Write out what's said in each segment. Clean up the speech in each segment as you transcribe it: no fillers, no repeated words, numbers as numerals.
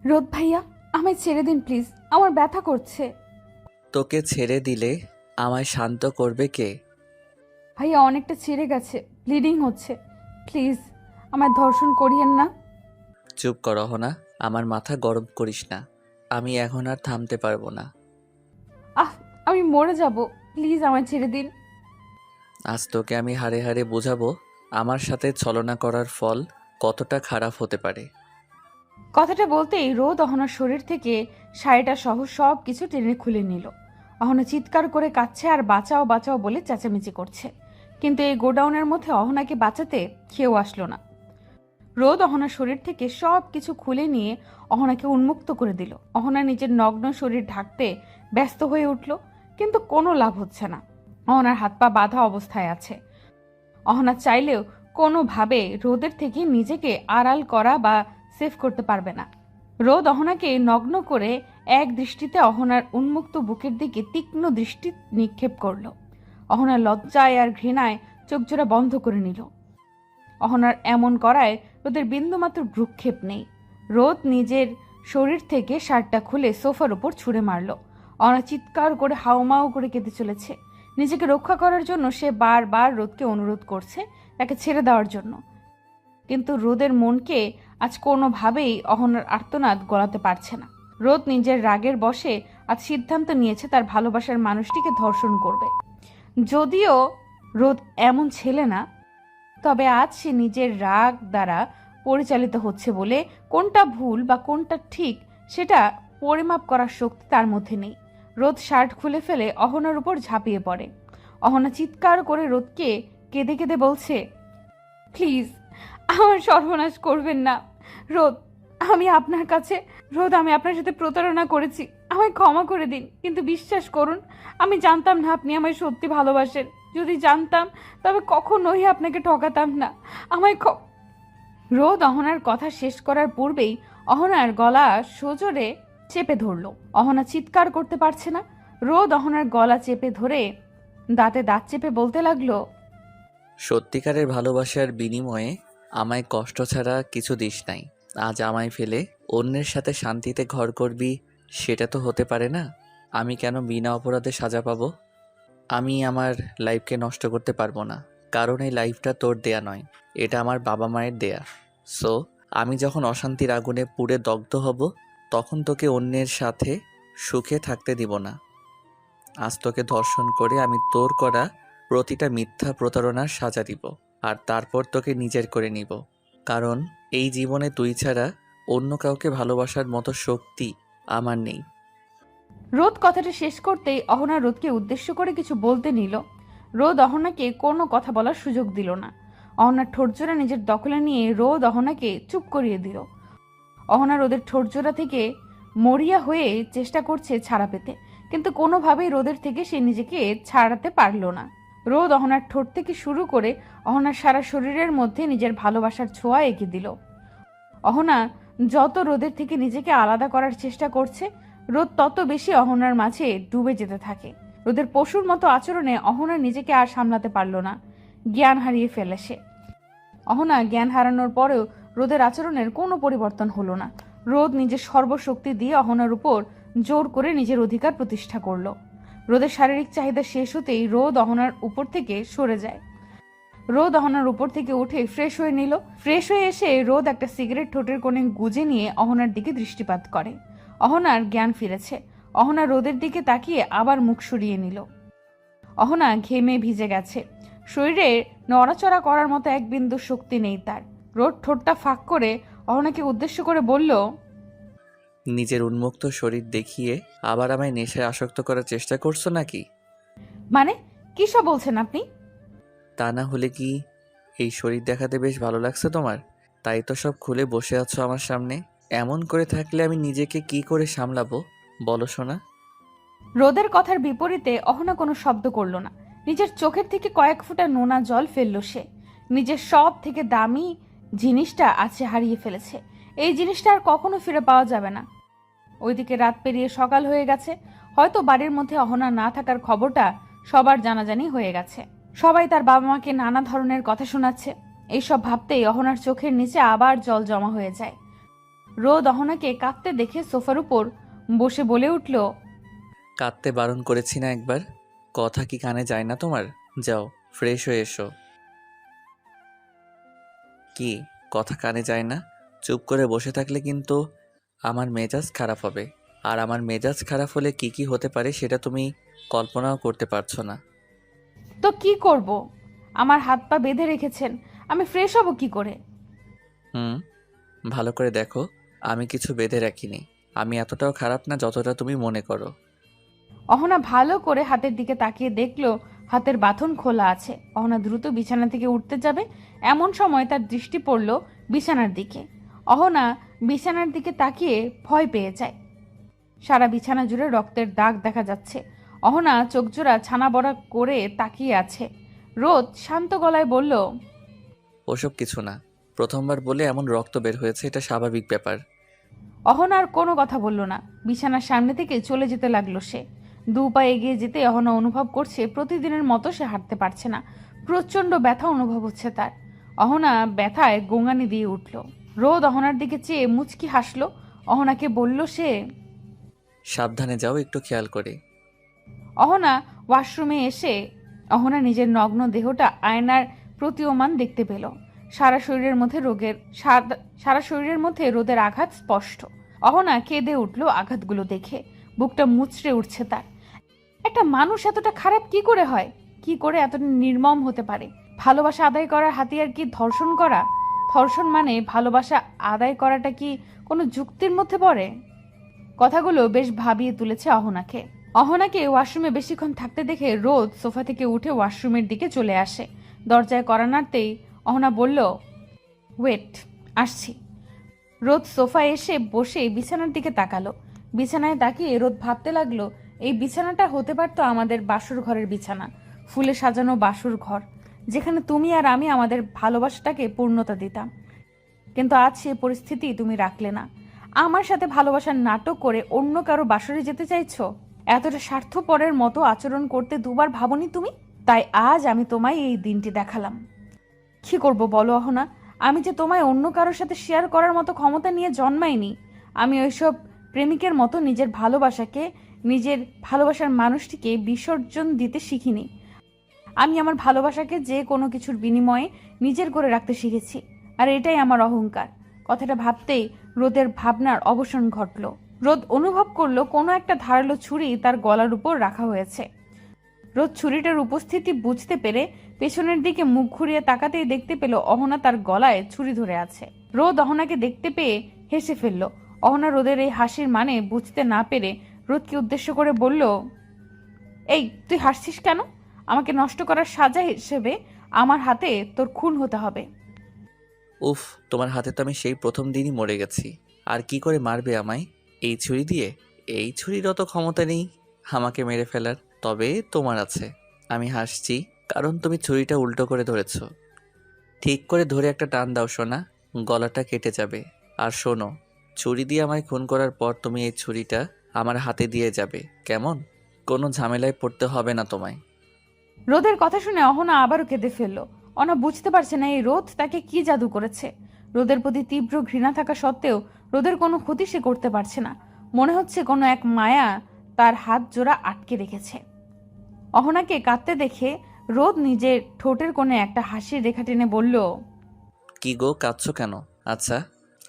রোদ ভাইয়া, আমায় ছেড়ে দিন প্লিজ, আমার ব্যথা করছে। তোকে ছেড়ে দিলে আমায় শান্ত করবে কে? ভাইয়া অনেকটা ছিঁড়ে গেছে, ব্লিডিং হচ্ছে, প্লিজ আমায় ধর্ষণ করিয়েন না। চুপ কর অহনা, আমার মাথা গরম করিস না। আমি এখন আর থামতে পারবো না। আহ, আমি মরে যাব, প্লিজ আমায় ছেড়ে দিন। আজ তোকে আমি হাড়ে হাড়ে বোঝাবো আমার সাথে ছলনা করার ফল কতটা খারাপ হতে পারে। কথাটা বলতেই রোদ অহনার শরীর থেকে শাড়িটা সহ সব কিছু টেনে খুলে নিল। অহনা চিৎকার করে কাঁদছে আর বাঁচাও বাঁচাও বলে চেঁচামেচি করছে, কিন্তু এই গোডাউনের মধ্যে অহনাকে বাঁচাতে কেউ আসলো না। রোদ অহনার শরীর থেকে সব কিছু খুলে নিয়ে অহনাকে উন্মুক্ত করে দিল। অহনা নিজের নগ্ন শরীর ঢাকতে ব্যস্ত হয়ে উঠল, কিন্তু কোনো লাভ হচ্ছে না। অহনার হাত পা বাঁধা অবস্থায় আছে। অহনা চাইলেও কোনোভাবে রোদের থেকে নিজেকে আড়াল করা বা সেভ করতে পারবে না। রোদ অহনাকে নগ্ন করে এক দৃষ্টিতে অহনার উন্মুক্ত বুকের দিকে তীক্ষ্ণ দৃষ্টি নিক্ষেপ করল। অহনা লজ্জায় আর ঘৃণায় চোখজোড়া বন্ধ করে নিল। অহনার এমন করায় রোদের বিন্দুমাত্র ভ্রুক্ষেপ নেই। রোদ নিজের শরীর থেকে শার্টটা খুলে সোফার উপর ছুঁড়ে মারল। অহনা চিৎকার করে হাউমাউ করে কেঁদে চলেছে। নিজেকে রক্ষা করার জন্য সে বারবার রোদকে অনুরোধ করছে তাকে ছেড়ে দেওয়ার জন্য, কিন্তু রোদের মনকে আজ কোনোভাবেই অহনার আর্তনাদ গলাতে পারছে না। রোদ নিজের রাগের বশে আজ সিদ্ধান্ত নিয়েছে তার ভালোবাসার মানুষটিকে ধর্ষণ করবে। যদিও রোদ এমন ছেলে না, তবে আজ সে নিজের রাগ দ্বারা পরিচালিত হচ্ছে বলে কোনটা ভুল বা কোনটা ঠিক সেটা পরিমাপ করার শক্তি তার মধ্যে নেই। রোদ শার্ট খুলে ফেলে অহনার উপর ঝাঁপিয়ে পড়ে। অহনা চিৎকার করে রোদকে কেঁদে কেঁদে বলছে, প্লিজ আমার সর্বনাশ করবেন না। রোদ, আমি আপনার কাছে, রোদ আমি আপনার সাথে প্রতারণা করেছি, আমায় ক্ষমা করে দিন। কিন্তু বিশ্বাস করুন, আমি জানতাম না আপনি আমায় সত্যি ভালোবাসেন। যদি জানতাম তবে কখনোই আপনাকে ঠকাতাম না। আমায় রোদ অহনার কথা শেষ করার পূর্বেই অহনার গলা সজোরে চেপে ধরল। অহনা চিৎকার করতে পারছে না। রোদ অহনার গলা চেপে ধরে দাঁতে দাঁত চেপে বলতে লাগলো, সত্যিকারের ভালোবাসার বিনিময়ে আমায় কষ্ট ছাড়া কিছু দিস নাই। আজ আমায় ফেলে অন্যের সাথে শান্তিতে ঘর করবি, সেটা তো হতে পারে না। আমি কেন বিনা অপরাধে সাজা পাবো? আমি আমার লাইফকে নষ্ট করতে পারবো না, কারণ এই লাইফটা তোর দেয়া নয়, এটা আমার বাবা মায়ের দেয়া। সো আমি যখন অশান্তির আগুনে পুড়ে দগ্ধ হব, তখন তোকে অন্যের সাথে সুখে থাকতে দিব না। আজ তোকে ধর্ষণ করে আমি তোর করা প্রতিটা মিথ্যা প্রতারণার সাজা দিব, আর তারপর তোকে নিজের করে নিব। কারণ এই জীবনে তুই ছাড়া অন্য কাউকে ভালোবাসার মতো শক্তি আমার নেই। রোদ কথাটা শেষ করতেই অহনা রোদকে উদ্দেশ্য করে কিছু বলতে নিল। রোদ অহনাকে কোনো কথা বলার সুযোগ দিল না। অহনার ঠোঁটজোড়া নিজের দখলে নিয়ে রোদ অহনাকে চুপ করিয়ে দিল। অহনা রোদের ঠোঁটজোড়া থেকে মরিয়া হয়ে চেষ্টা করছে ছাড়া পেতে, কিন্তু কোনোভাবেই রোদের থেকে সে নিজেকে ছাড়াতে পারল না। রোদ অহনার ঠোঁট থেকে শুরু করে অহনার সারা শরীরের মধ্যে নিজের ভালোবাসার ছোঁয়া এঁকে দিল। অহনা যত রোদের থেকে নিজেকে আলাদা করার চেষ্টা করছে, রোদ তত বেশি অহনার মাঝে ডুবে যেতে থাকে। রোদের পশুর মতো আচরণে অহনা নিজেকে আর সামলাতে পারল না। জ্ঞান হারিয়ে ফেলে সে। অহনা জ্ঞান হারানোর পরেও রোদের আচরণের কোনো পরিবর্তন হলো না। রোদ নিজের সর্বশক্তি দিয়ে অহনার উপর জোর করে নিজের অধিকার প্রতিষ্ঠা করলো। রোদের শারীরিক চাহিদা শেষ হতেই রোদ অহনার উপর থেকে সরে যায়। রোদ অহনার উপর থেকে উঠে ফ্রেশ হয়ে নিল। ফ্রেশ হয়ে এসে রোদ একটা সিগারেট ঠোঁটের কোণে গুজে নিয়ে অহনার দিকে দৃষ্টিপাত করে। অহনার জ্ঞান ফিরেছে। অহনা রোদের দিকে তাকিয়ে আবার মুখ সরিয়ে নিল। অহনা ঘেমে ভিজে গেছে। শরীরে নড়াচড়া করার মতো এক বিন্দু শক্তি নেই তার। রোদ ঠোঁটটা ফাঁক করে অহনাকে উদ্দেশ্য করে বলল, নিজের উন্মুক্ত শরীর দেখিয়ে আবার আমায় নেশায় আসক্ত করার চেষ্টা করছো নাকি? মানে কি সব বলছেন আপনি? তা না হলে কি এই শরীর দেখাতে বেশ ভালো লাগছে তোমার? তাই তো সব খুলে বসে আছো আমার সামনে। এমন করে থাকলে আমি নিজেকে কি করে সামলাবো বলো শোনা? রোদের কথার বিপরীতে অহনা কোনো শব্দ করল না। নিজের চোখের থেকে কয়েক ফোঁটা নোনা জল ফেলল সে। নিজের সব থেকে দামি জিনিসটা আছে হারিয়ে ফেলেছে। এই জিনিসটা আর কখনো ফিরে পাওয়া যাবে না। ওইদিকে রাত পেরিয়ে সকাল হয়ে গেছে। হয়তো বাড়ির মধ্যে অহনা না থাকার খবরটা সবার জানাজানি হয়ে গেছে। সবাই তার বাবা মাকে নানা ধরনের কথা শোনাচ্ছে। এইসব ভাবতেই অহনার চোখের নিচে আবার জল জমা হয়ে যায়। রোদ অহনাকে কাঁদতে দেখে সোফার উপর বসে বলে উঠল, কাঁদতে বারণ করেছি না একবার? কথা কি কানে যায় না তোমার? যাও, ফ্রেশ হয়ে এসো। কি, কথা কানে যায় না? চুপ করে বসে থাকলে কিন্তু আমার মেজাজ খারাপ হবে। আর আমার মেজাজ খারাপ হলে কি কি হতে পারে সেটা তুমি কল্পনাও করতে পারছো না। তো কি করব? আমার হাত পা বেঁধে রেখেছেন, আমি ফ্রেশ হব কি করে? হুম, ভালো করে দেখো, আমি কিছু বেঁধে রাখিনি। আমি এতটাও খারাপ না যতটা তুমি মনে করো। অহনা ভালো করে হাতের দিকে তাকিয়ে দেখলো হাতের বাঁধন খোলা আছে। অহনা দ্রুত বিছানা থেকে উঠতে যাবে, এমন সময় তার দৃষ্টি পড়ল বিছানার দিকে। অহনা বিছানার দিকে তাকিয়ে ভয় পেয়ে যায়। সারা বিছানা জুড়ে রক্তের দাগ দেখা যাচ্ছে। অহনা চোখজোড়া ছানা বড়া করে তাকিয়ে আছে। রোদ শান্ত গলায় বলল, ওসব কিছু না। প্রথমবার বলে এমন রক্ত বের হয়েছে, এটা স্বাভাবিক ব্যাপার। অহনা আর কোনো কথা বলল না। বিছানার সামনে থেকে চলে যেতে লাগলো সে। দু পা এগিয়ে যেতে অহনা অনুভব করছে প্রতিদিনের মতো সে হাঁটতে পারছে না। প্রচণ্ড ব্যথা অনুভব হচ্ছে তার। অহনা ব্যথায় গোঙানি দিয়ে উঠল। রোদ অহনার দিকে চেয়ে মুচকি হাসল। অহনাকে বলল সে। সাবধানে যাও, একটু খেয়াল করে। অহনা ওয়াশরুমে এসে অহনা নিজের নগ্ন দেহটা আয়নার প্রতীয়মান দেখতে পেল। সারা শরীরের মধ্যে রোদের আঘাত স্পষ্ট। অহনা কেঁদে উঠল আঘাতগুলো দেখে। বুকটা মুচড়ে উঠছে তার। একটা মানুষ এতটা খারাপ কি করে হয়? কি করে এতটা নির্মম হতে পারে? ভালোবাসা আদায় করার হাতিয়ার কি ধর্ষণ করা? ধর্ষণ মানে ভালোবাসা আদায় করাটা কি কোনো যুক্তির মধ্যে পড়ে? কথাগুলো বেশ ভাবিয়ে তুলেছে অহনাকে। অহনাকে ওয়াশরুমে বেশিক্ষণ থাকতে দেখে রোদ সোফা থেকে উঠে ওয়াশরুমের দিকে চলে আসে। দরজায় কড়া নাড়তেই অহনা বলল, ওয়েট, আসছি। রোদ সোফায় এসে বসে বিছানার দিকে তাকালো। বিছানায় তাকিয়ে রোদ ভাবতে লাগলো, এই বিছানাটা হতে পারতো আমাদের বাসর ঘরের বিছানা, ফুলে সাজানো বাসর ঘর, যেখানে তুমি আর আমি আমাদের ভালোবাসাটাকে পূর্ণতা দিতাম। কিন্তু আজ সেই পরিস্থিতি তুমি রাখলে না। আমার সাথে ভালোবাসার নাটক করে অন্য কারো বাসরে যেতে চাইছো। এতটা স্বার্থপরের মতো আচরণ করতে দুবার ভাবনি তুমি। তাই আজ আমি তোমায় এই দিনটি দেখালাম। কি করব বলো অহনা? আমি যে তোমায় অন্য কারোর সাথে শেয়ার করার মতো ক্ষমতা নিয়ে জন্মাইনি। আমি ওইসব প্রেমিকের মতো নিজের ভালোবাসাকে, নিজের ভালোবাসার মানুষটিকে বিসর্জন দিতে শিখিনি। আমি আমার ভালোবাসাকে যে কোনো কিছুর বিনিময়ে নিজের করে রাখতে শিখেছি। আর এটাই আমার অহংকার। কথাটা ভাবতেই রোদের ভাবনার অবসান ঘটল। রোদ অনুভব করলো কোনো একটা ধারালো ছুরি তার গলার উপর রাখা হয়েছে। রোদ ছুরিটার উপস্থিতি বুঝতে পেরে পেছনের দিকে মুখ ঘুরিয়ে তাকাতেই দেখতে পেল অহনা তার গলায় ছুরি ধরে আছে। রোদ অহনাকে দেখতে পেয়ে হেসে ফেলল। অহনা রোদের এই হাসির মানে বুঝতে না পেরে রোদকে উদ্দেশ্য করে বলল, এই তুই হাসছিস কেন? আমাকে নষ্ট করার সাজা হিসেবে আমার হাতে তোর খুন হতে হবে। উফ, তোমার হাতে তো আমি সেই প্রথম দিনই মরে গেছি। আর কি করে মারবে আমায়? এই ছুরি দিয়ে? এই ছুরির অত ক্ষমতা নেই আমাকে মেরে ফেলার, তবে তোমার আছে। আমি হাসছি কারণ তুমি ছুরিটা উল্টো করে ধরেছ। ঠিক করে ধরে একটা টান দাও সোনা, গলাটা কেটে যাবে। আর শোনো, ছুরি দিয়ে আমায় খুন করার পর তুমি এই ছুরিটা আমার হাতে দিয়ে যাবে, কেমন? কোনো ঝামেলায় পড়তে হবে না তোমায়। রোদের কথা শুনে অহনা আবারও কেঁদে ফেলল। অনা বুঝতে পারছে না এই রোদ তাকে কি জাদু করেছে। রোদের প্রতি তীব্র ঘৃণা থাকা সত্ত্বেও রোদের কোনো ক্ষতি সে করতে পারছে না। মনে হচ্ছে কোনো এক মায়া তার হাত জোড়া আটকে রেখেছে। অহনাকে কাঁদতে দেখে রোদ নিজের ঠোঁটের কোণে একটা হাসির রেখা টেনে বলল, কি গো, কাঁদছো কেন? আচ্ছা,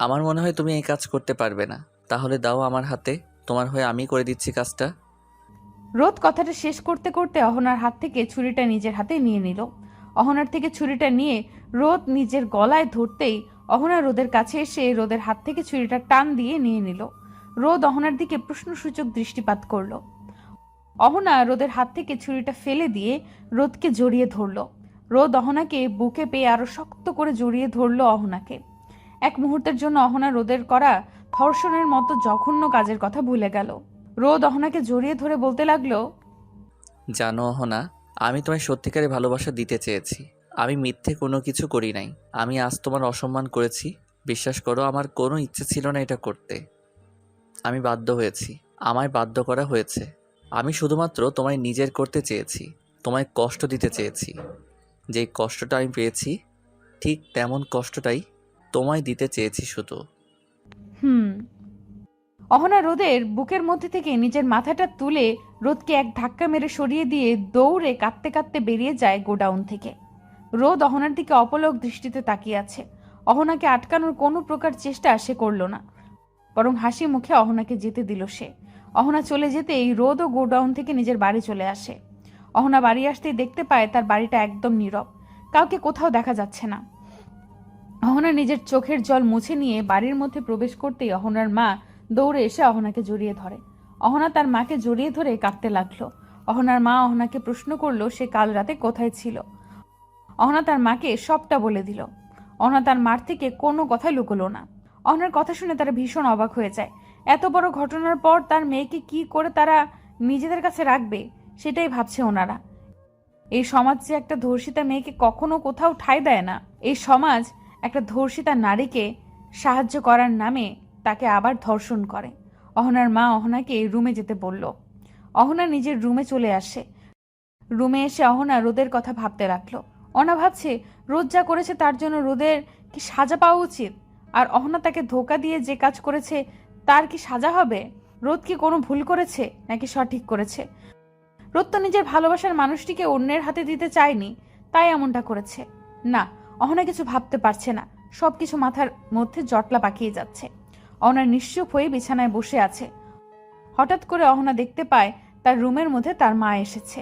আমার মনে হয় তুমি এই কাজ করতে পারবে না। তাহলে দাও আমার হাতে, তোমার হয়ে আমি করে দিচ্ছি কাজটা। রোদ কথাটা শেষ করতে করতে অহনার হাত থেকে ছুরিটা নিজের হাতে নিয়ে নিল। অহনার থেকে ছুরিটা নিয়ে রোদ নিজের গলায় ধরতেই অহনা রোদের কাছে এসে রোদের হাত থেকে ছুরিটা টান দিয়ে নিয়ে নিল। রোদ অহনার দিকে প্রশ্নসূচক দৃষ্টিপাত করল। অহনা রোদের হাত থেকে ছুরিটা ফেলে দিয়ে রোদকে জড়িয়ে ধরল। রোদ অহনাকে বুকে পেয়ে আরো শক্ত করে জড়িয়ে ধরল অহনাকে। এক মুহূর্তের জন্য অহনা রোদের করা ধর্ষণের মতো জঘন্য কাজের কথা ভুলে গেল। রোদ অহনাকে জড়িয়ে ধরে বলতে লাগলো, জানো অহনা, আমি তোমায় সত্যিকারে ভালোবাসা দিতে চেয়েছি। আমি মিথ্যে কোনো কিছু করি নাই। আমি আজ তোমার অসম্মান করেছি। বিশ্বাস করো, আমার কোনো ইচ্ছে ছিল না এটা করতে। আমি বাধ্য হয়েছি, আমায় বাধ্য করা হয়েছে। আমি শুধুমাত্র তোমায় নিজের করতে চেয়েছি, তোমায় কষ্ট দিতে চেয়েছি। যেই কষ্টটা আমি পেয়েছি ঠিক তেমন কষ্টটাই তোমায় দিতে চেয়েছি শুধু। অহনা রোদের বুকের মধ্যে থেকে নিজের মাথাটা তুলে রোদকে এক ধাক্কা মেরে সরিয়ে দিয়ে দৌড়ে কাঁদতে কাঁদতে বেরিয়ে যায় গোডাউন থেকে। রোদ অহনার দিকে অপলক দৃষ্টিতে তাকিয়ে আছে। অহনাকে আটকানোর কোনো প্রকার চেষ্টা সে করল না, বরং হাসি মুখে অহনাকে যেতে দিল সে। অহনা চলে যেতেই রোদও গোডাউন থেকে নিজের বাড়ি চলে আসে। অহনা বাড়ি আসতেই দেখতে পায় তার বাড়িটা একদম নীরব, কাউকে কোথাও দেখা যাচ্ছে না। অহনা নিজের চোখের জল মুছে নিয়ে বাড়ির মধ্যে প্রবেশ করতেই অহনার মা দৌড়ে এসে অহনাকে জড়িয়ে ধরে। অহনা তার মাকে জড়িয়ে ধরে কাঁদতে লাগলো। অহনার মা অহনাকে প্রশ্ন করলো সে কাল রাতে কোথায় ছিল। অহনা তার মাকে সবটা বলে দিল। অহনা তার মার থেকে কোনো কথা লুকোলো না। অহনার কথা শুনে তারা ভীষণ অবাক হয়ে যায়। এত বড় ঘটনার পর তার মেয়েকে কি করে তারা নিজেদের কাছে রাখবে সেটাই ভাবছে ওনারা। এই সমাজ যে একটা ধর্ষিতা মেয়েকে কখনো কোথাও ঠাঁই দেয় না। এই সমাজ একটা ধর্ষিতা নারীকে সাহায্য করার নামে তাকে আবার ধর্ষণ করে। অহনার মা অহনাকে রুমে যেতে বলল। অহনা নিজের রুমে চলে আসে। রুমে এসে অহনা রোদের কথা ভাবতে লাগলো। অহনা ভাবছে রোদ যা করেছে তার জন্য রোদের কি সাজা পাওয়া উচিত, আর অহনা তাকে ধোকা দিয়ে যে কাজ করেছে তার কি সাজা হবে? রোদ কি কোনো ভুল করেছে নাকি সঠিক করেছে? রোদ তো নিজের ভালোবাসার মানুষটিকে অন্যের হাতে দিতে চায়নি, তাই এমনটা করেছে। না, অহনা কিছু ভাবতে পারছে না। সবকিছু মাথার মধ্যে জটলা পাকিয়ে যাচ্ছে। অহনা নিশ্চুপ হয়ে বিছানায় বসে আছে। হঠাৎ করে অহনা দেখতে পায় তার রুমের মধ্যে তার মা এসেছে।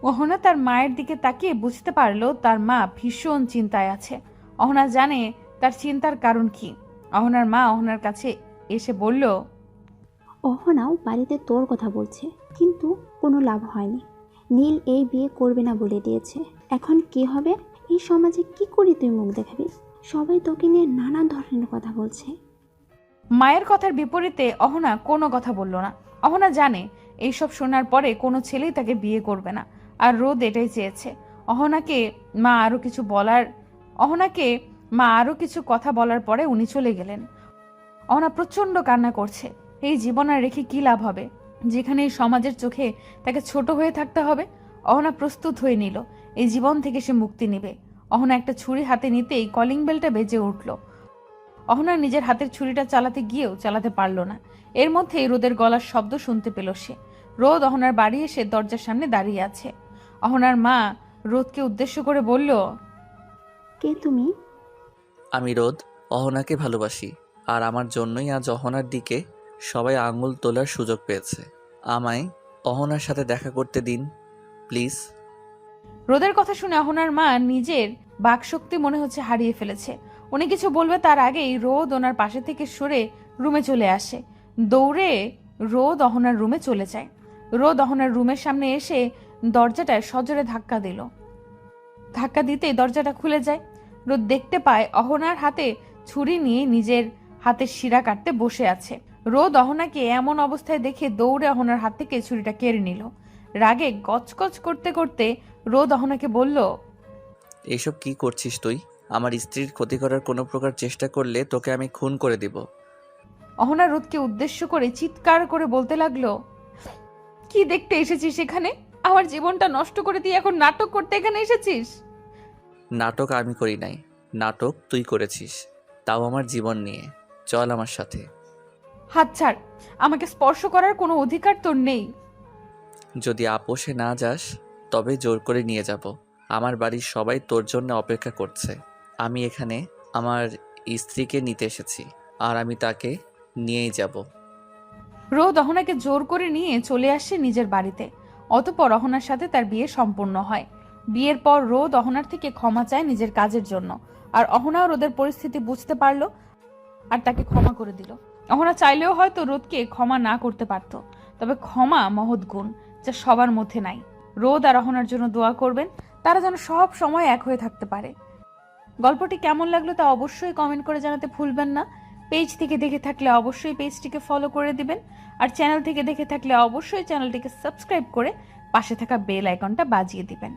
অহনা তার মায়ের দিকে তাকিয়ে বুঝতে পারলো তার মা ভীষণ চিন্তায় আছে। অহনা জানে তার চিন্তার কারণ কি। অহনার মা অহনার কাছে এসে বলল, অহনাও বাড়িতে তোর কথা বলছে, কিন্তু কোনো লাভ হয়নি। নীল এই বিয়ে করবে না বলে দিয়েছে। এখন কি হবে? এই সমাজে কি করে তুই মুখ দেখাবি? সবাই তোকে নিয়ে নানা ধরনের কথা বলছে। মায়ের কথার বিপরীতে অহনা কোনো কথা বলল না। অহনা জানে এইসব শোনার পরে কোনো ছেলেই তাকে বিয়ে করবে না, আর রোদ এটাই চেয়েছে। অহনাকে মা আরো কিছু কথা বলার পরে উনি চলে গেলেন। অহনা প্রচন্ড কান্না করছে। এই জীবন আর রেখে কি লাভ হবে, যেখানে এই সমাজের চোখে তাকে ছোট হয়ে থাকতে হবে। অহনা প্রস্তুত হয়ে নিল এই জীবন থেকে সে মুক্তি নেবে। অহনা একটা ছুরি হাতে নিতেই কলিং বেলটা বেজে উঠল। অহনা নিজের হাতের ছুরিটা চালাতে গিয়েও চালাতে পারল না। এর মধ্যেই রোদের গলার শব্দ শুনতে পেল সে। রোদ অহনার বাড়ি এসে দরজার সামনে দাঁড়িয়ে আছে। অহনার মা রোদকে উদ্দেশ্য করে বলল, কে তুমি? আমি রোদ, অহনাকে ভালোবাসি। আর আমার জন্যই আজ অহনার দিকে সবাই আঙুল তোলার সুযোগ পেয়েছে। আমায় অহনার সাথে দেখা করতে দিন প্লিজ। রোদের কথা শুনে অহনার মা নিজের বাকশক্তি মনে হচ্ছে হারিয়ে ফেলেছে। উনি কিছু বলবে তার আগেই রোদ ওনার পাশে থেকে সরে রুমে চলে আসে। দৌড়ে রোদ অহনার রুমে চলে যায়। রোদ অহনার রুমের সামনে এসে দরজাটায় সজোরে ধাক্কা দিল। ধাক্কা দিতেই দরজাটা খুলে যায়। রোদ দেখতে পায় অহনার হাতে ছুরি নিয়ে নিজের হাতের শিরা কাটতে বসে আছে। রোদ অহনাকে এমন অবস্থায় দেখে দৌড়ে অহনার হাত থেকে ছুরিটা কেড়ে নিল। রাগে গজগজ করতে করতে রোদ অহনাকে বলল, এসব কি করছিস তুই? আমার স্ত্রীর ক্ষতি করার কোনো প্রকার চেষ্টা করলে তোকে আমি খুন করে দিব। অহনা রোদকে উদ্দেশ্য করে চিৎকার করে বলতে লাগলো, কি দেখতে এসেছিস এখানে? আমার জীবনটা নষ্ট করে দিয়ে এখন নাটক করতে এখানে এসেছিস? নাটক আমি করি নাই, নাটক তুই করেছিস, তাও আমার জীবন নিয়ে। চল আমার সাথে। হাত ছাড়, আমাকে স্পর্শ করার কোনো অধিকার তোর নেই। যদি আপোষে না যাস তবে জোর করে নিয়ে যাব। আমার বাড়ির সবাই তোর জন্য অপেক্ষা করছে। আমি এখানে আমার স্ত্রীকে নিতে এসেছি, আর আমি তাকে নিয়েই যাব। রোদ অহনাকে জোর করে নিয়ে চলে আসে নিজের বাড়িতে। অতঃপর অহনার সাথে তার বিয়ে সম্পূর্ণ হয়। বিয়ের পর রোদ অহনার থেকে ক্ষমা চায় নিজের কাজের জন্য, আর অহনাও রোদের পরিস্থিতি বুঝতে পারলো আর তাকে ক্ষমা করে দিল। অহনা চাইলেও হয়তো রোদকে ক্ষমা না করতে পারত, তবে ক্ষমা মহৎ গুণ যা সবার মধ্যে নাই। রোদ আর অহনার জন্য দোয়া করবেন, তারা যেন সব সময় এক হয়ে থাকতে পারে। গল্পটি কেমন লাগলো তা অবশ্যই কমেন্ট করে জানাতে ভুলবেন না। পেজ থেকে দেখে থাকলে অবশ্যই পেজটিকে ফলো করে দিবেন, আর চ্যানেল থেকে দেখে থাকলে অবশ্যই চ্যানেলটিকে সাবস্ক্রাইব করে পাশে থাকা বেল আইকনটা বাজিয়ে দিবেন।